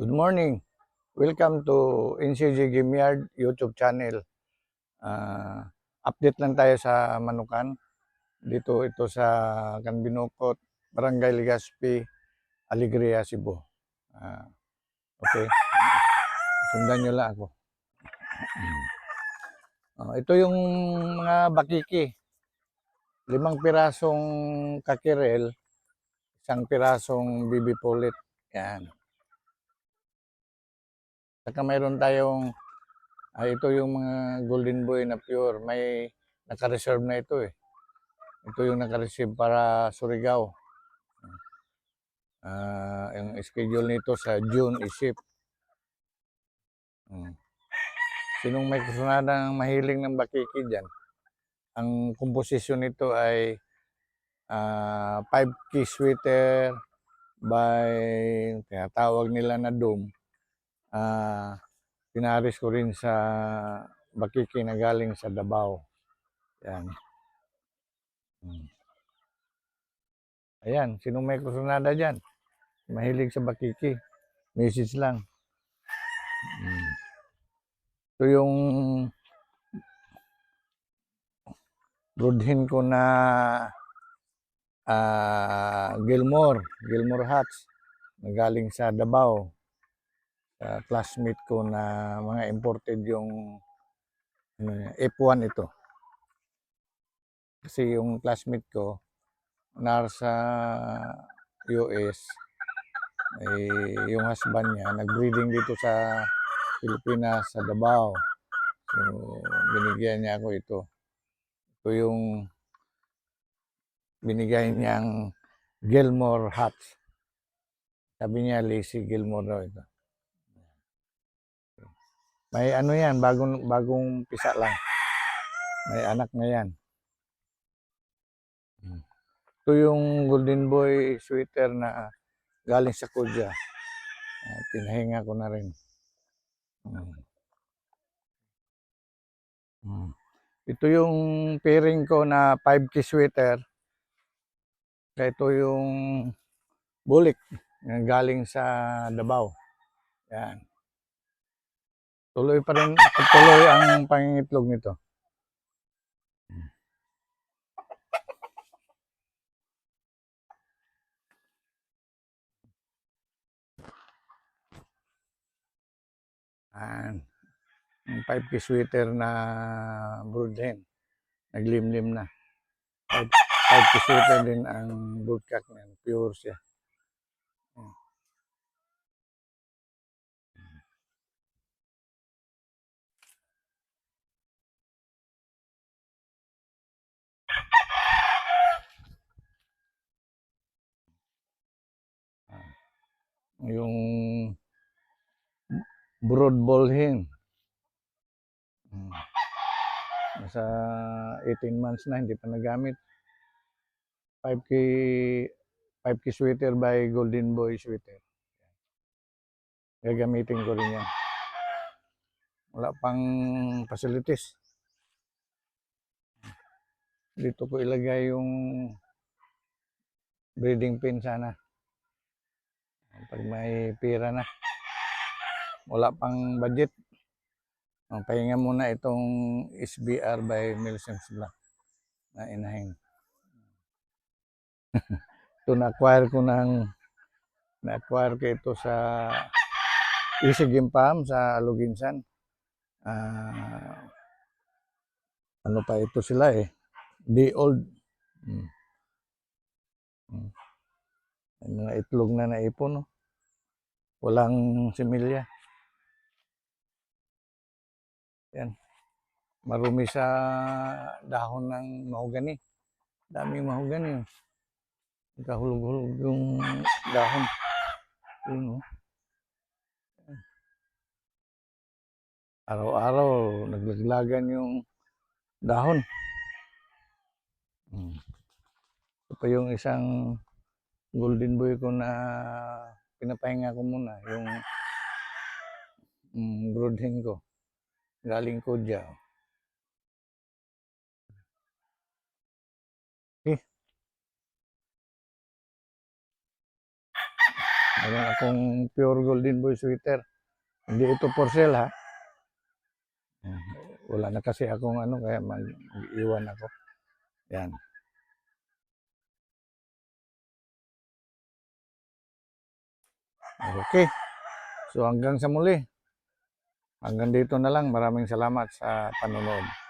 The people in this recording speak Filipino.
Good morning. Welcome to NCG Game Yard YouTube channel. Update lang tayo sa Manukan. Dito ito sa Canbinocot, Barangay Legazpi, Alegria, Cebu. Okay. Sundan nyo lang ako. Ito yung mga bakiki. 5 pirasong kakirel, 1 pirasong bibi pulit. Yan. Saka mayroon tayong ito yung mga golden boy na pure. May naka-reserve na ito eh. Ito yung naka-receive para Surigao. Yung schedule nito sa June isip. Sinong may kasunadang mahiling ng bakiki dyan? Ang komposisyon nito ay 5 key sweater by tinatawag nila na dome. Pinaris ko rin sa bakiki na galing sa Davao. Yan. Ayan, sinong may kasunada dyan? Mahilig sa bakiki. Message lang. Ito yung broodhen ko na Gilmore Hats na galing sa Davao. Classmate ko na mga imported yung F1 ito. Kasi yung classmate ko nasa US, yung husband niya nag-breeding dito sa Pilipinas, sa Davao. So, binigyan niya ako ito. Ito yung binigay niyang Gilmore Hats. Sabi niya, Lazy Gilmore daw ito. May ano yan, bagong pisa lang. May anak na yan. Ito yung Golden Boy sweater na galing sa Kodya. Pinahinga ko na rin. Ito yung pairing ko na 5 key sweater. Ito yung bulik na galing sa Davao. Yan. Tuloy pa rin, tuloy ang pangingitlog nito. Yan. Yung 5 key sweater na broodhen. Naglimlim na. 5 key sweater din ang broodcock na yan. Pure siya. Yung brood ball hen. Nasa 18 months na, hindi pa nagamit. 5 key sweater by Golden Boy sweater. Gagamitin ko rin yan. Wala pang facilities. Dito ko ilagay yung breeding pin sana. Pag may pira na. Wala pang budget. Pahinga muna itong SBR by Milsons Black na inahin. Ito na-acquire ko ito sa Easy Game Farm sa Aluginsan. Ano pa ito sila eh. Day old. Mga itlog na naipon. No? Walang similya. Yan. Marumi sa dahon ng mahogani. Daming mahogani. Kahulog-hulog yung dahon. Yun, no? Araw-araw naglaglagan yung dahon. Ito pa yung isang golden boy ko na pinapahinga ko muna. Yung broodhen ko. Galing Kodya. Okay. Meron akong pure golden boy sweater. Hindi ito for sale ha. Wala na kasi akong ano, kaya mag-iwan ako. Yan. Okay. So hanggang sa muli. Hanggang dito na lang. Maraming salamat sa panonood.